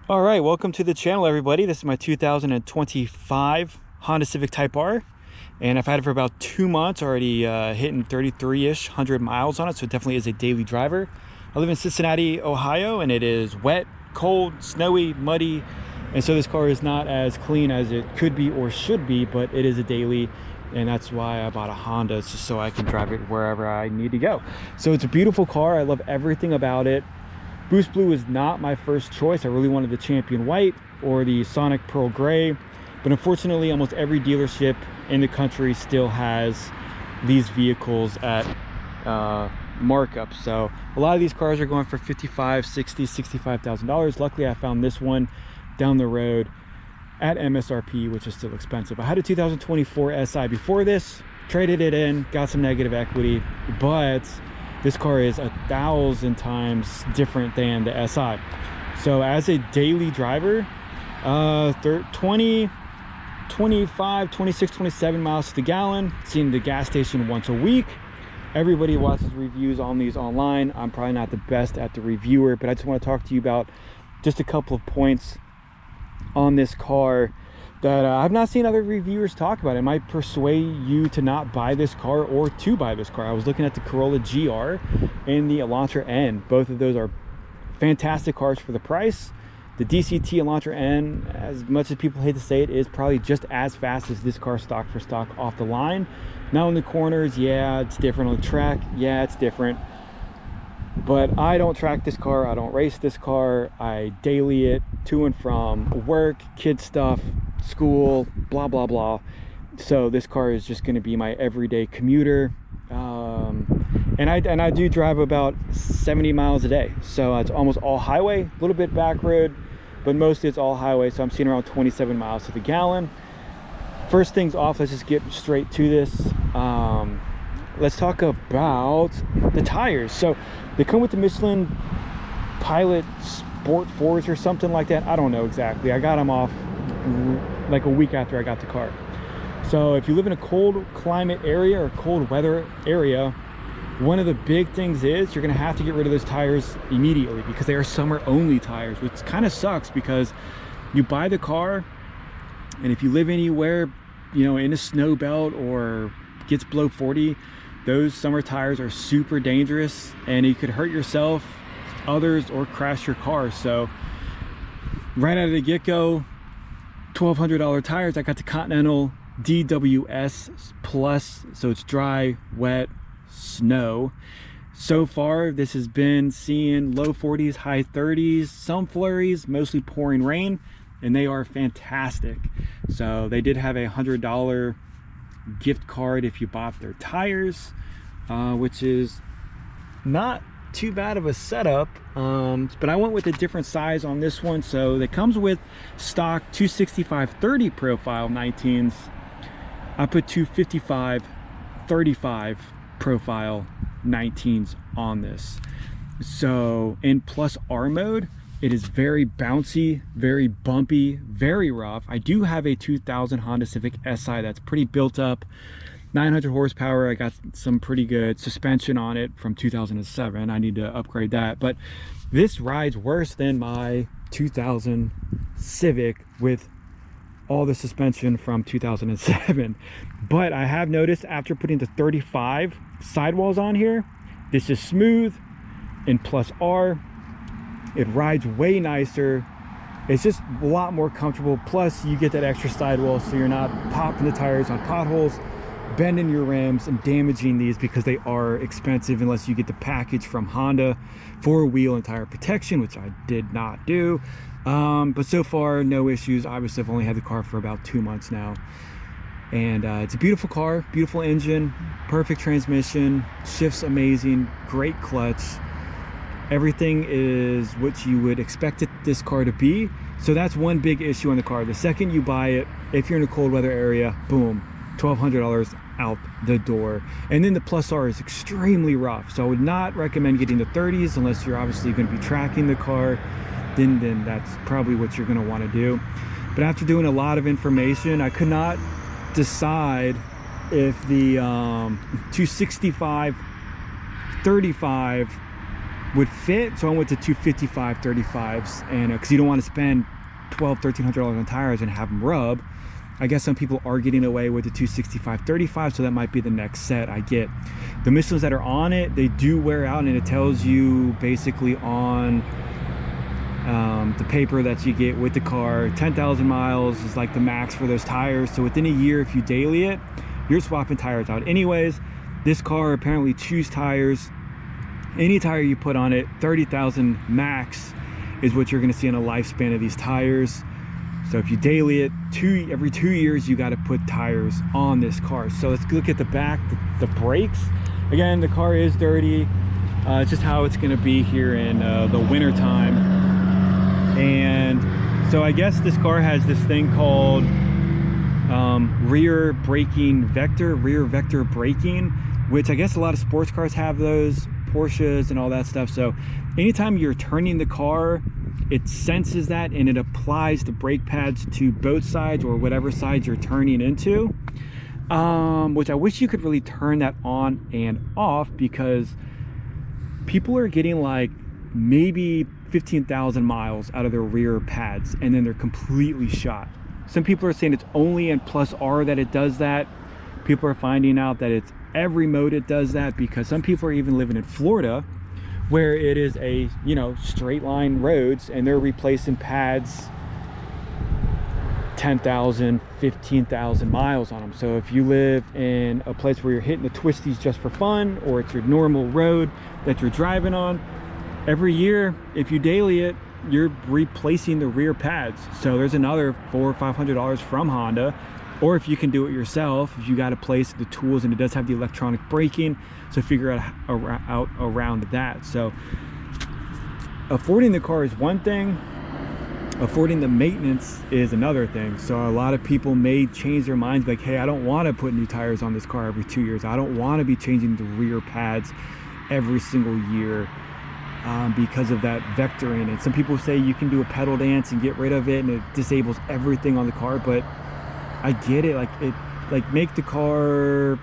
All right, welcome to the channel, everybody. This is my 2025 Honda Civic Type R, and I've had it for about 2 months, already hitting 33-ish 100 miles on it, so it definitely is a daily driver. I live in Cincinnati, Ohio, and it is wet, cold, snowy, muddy, and so this car is not as clean as it could be or should be, but it is a daily, and that's why I bought a Honda. It's just so I can drive it wherever I need to go. So it's a beautiful car. I love everything about it. Boost Blue is not my first choice. I really wanted the Champion White or the Sonic Pearl Gray, but unfortunately almost every dealership in the country still has these vehicles at markup. So a lot of these cars are going for $55,000, $60,000, $65,000. Luckily I found this one down the road at MSRP, which is still expensive. I had a 2024 SI before this, traded it in, got some negative equity, but this car is 1,000 times different than the SI. So as a daily driver, 20, 25, 26, 27 miles to the gallon, seeing the gas station once a week. Everybody watches reviews on these online. I'm probably not the best at the reviewer, but I just want to talk to you about just a couple of points on this car that I've not seen other reviewers talk about. It might persuade you to not buy this car or to buy this car. I was looking at the Corolla GR and the Elantra N. Both of those are fantastic cars for the price. The DCT Elantra N, as much as people hate to say it, is probably just as fast as this car stock for stock off the line. Now in the corners, yeah, it's different. On the track, yeah, it's different. But I don't track this car, I don't race this car, I daily it to and from work, kid stuff, school, blah blah blah. So this car is just going to be my everyday commuter, and I do drive about 70 miles a day, so it's almost all highway, a little bit back road, but mostly it's all highway. So I'm seeing around 27 miles to the gallon. First things off, let's just get straight to this. Let's talk about the tires. So they come with the Michelin Pilot Sport 4s or something like that. I don't know exactly. I got them off like a week after I got the car. So if you live in a cold climate area or cold weather area, one of the big things is you're going to have to get rid of those tires immediately, because they are summer only tires, which kind of sucks, because you buy the car, and if you live anywhere, you know, in a snow belt or gets below 40, those summer tires are super dangerous, and you could hurt yourself, others, or crash your car. So right out of the get-go, $1,200 tires. I got the Continental DWS Plus, so it's dry, wet, snow. So far this has been seeing low 40s, high 30s, some flurries, mostly pouring rain, and they are fantastic. So they did have a $100 gift card if you bought their tires, which is not too bad of a setup, but I went with a different size on this one. So it comes with stock 265/30 profile 19s. I put 255/35 profile 19s on this. So in plus R mode, it is very bouncy, very bumpy, very rough. I do have a 2000 Honda Civic SI that's pretty built up, 900 horsepower. I got some pretty good suspension on it from 2007. I need to upgrade that, but this rides worse than my 2000 Civic with all the suspension from 2007. But I have noticed after putting the 35 sidewalls on here, this is smooth. In plus R, it rides way nicer. It's just a lot more comfortable. Plus you get that extra sidewall, so you're not popping the tires on potholes, bending your rims, and damaging these, because they are expensive unless you get the package from Honda for wheel and tire protection, which I did not do. But so far no issues. Obviously I've only had the car for about 2 months now, and it's a beautiful car, beautiful engine, perfect transmission, shifts amazing, great clutch. Everything is what you would expect this car to be. So that's one big issue on the car. The second you buy it, if you're in a cold weather area, boom, $1,200 out the door. And then the plus R is extremely rough, so I would not recommend getting the 30s unless you're obviously going to be tracking the car. Then that's probably what you're going to want to do. But after doing a lot of information, I could not decide if the 265/35 would fit, so I went to 255 35s, and because you don't want to spend $1,200-1,300 on tires and have them rub. I guess some people are getting away with the 265 35, so that might be the next set I get. The Michelin's that are on it, they do wear out, and it tells you basically on the paper that you get with the car, 10,000 miles is like the max for those tires. So within a year, if you daily it, you're swapping tires out anyways. This car apparently chews tires. Any tire you put on it, 30,000 max is what you're going to see in a lifespan of these tires. So if you daily it, every 2 years you got to put tires on this car. So let's look at the back, the brakes. Again, the car is dirty. It's just how it's going to be here in the winter time. And so I guess this car has this thing called rear vector braking, which I guess a lot of sports cars have those, Porsches and all that stuff. So anytime you're turning the car, it senses that and it applies the brake pads to both sides or whatever sides you're turning into, which I wish you could really turn that on and off, because people are getting like maybe 15,000 miles out of their rear pads and then they're completely shot. Some people are saying it's only in Plus R that it does that. People are finding out that it's every mode it does that, because some people are even living in Florida where it is a, you know, straight line roads, and they're replacing pads 10,000, 15,000 miles on them. So if you live in a place where you're hitting the twisties just for fun, or it's your normal road that you're driving on, every year, if you daily it, you're replacing the rear pads. So there's another $400 or $500 from Honda. Or if you can do it yourself, if you got to place the tools, and it does have the electronic braking, so figure out around that. So affording the car is one thing, affording the maintenance is another thing. So a lot of people may change their minds, like, hey, I don't want to put new tires on this car every 2 years. I don't want to be changing the rear pads every single year because of that vectoring. And some people say you can do a pedal dance and get rid of it and it disables everything on the car, but I get it. Like make the car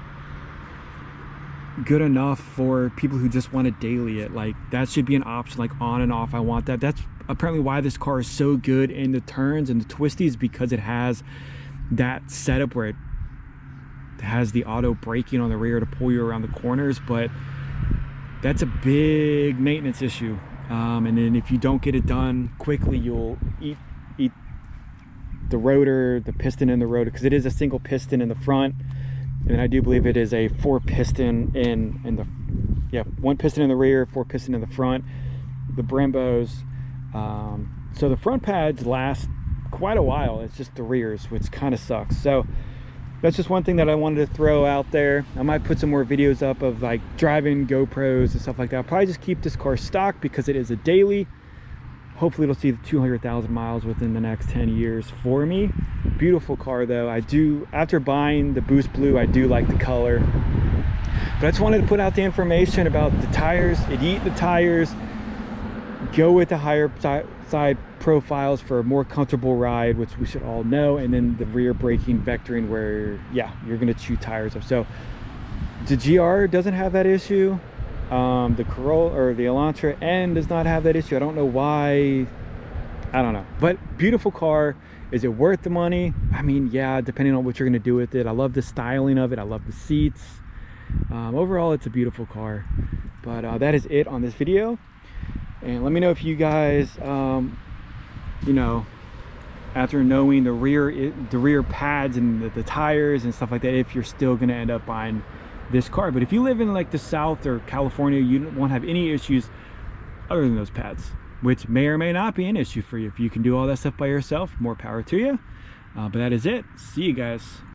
good enough for people who just want to daily it. Like that should be an option, like on and off. I want that. That's apparently why this car is so good in the turns and the twisties, because it has that setup where it has the auto braking on the rear to pull you around the corners. But that's a big maintenance issue, and then if you don't get it done quickly, you'll eat the rotor, the piston in the rotor, because it is a single piston in the front, and I do believe it is a 4 piston in the, yeah, 1 piston in the rear, 4 piston in the front, the Brembos. So the front pads last quite a while. It's just the rears, which kind of sucks. So that's just one thing that I wanted to throw out there. I might put some more videos up of like driving GoPros and stuff like that. I'll probably just keep this car stock because it is a daily. Hopefully it'll see the 200,000 miles within the next 10 years for me. Beautiful car though. I do, after buying the Boost Blue, I do like the color. But I just wanted to put out the information about the tires. It eat the tires. Go with the higher side profiles for a more comfortable ride, which we should all know. And then the rear braking vectoring where, yeah, you're gonna chew tires up. So the GR doesn't have that issue. The Corolla or the Elantra N does not have that issue. I don't know why. I don't know, but beautiful car. Is it worth the money? I mean, yeah, depending on what you're gonna do with it. I love the styling of it. I love the seats. Overall, it's a beautiful car. But that is it on this video. And let me know if you guys, you know, after knowing the rear pads and the tires and stuff like that, if you're still gonna end up buying this car. But if you live in like the South or California, you won't have any issues other than those pads, which may or may not be an issue for you. If you can do all that stuff by yourself, more power to you. But that is it. See you guys.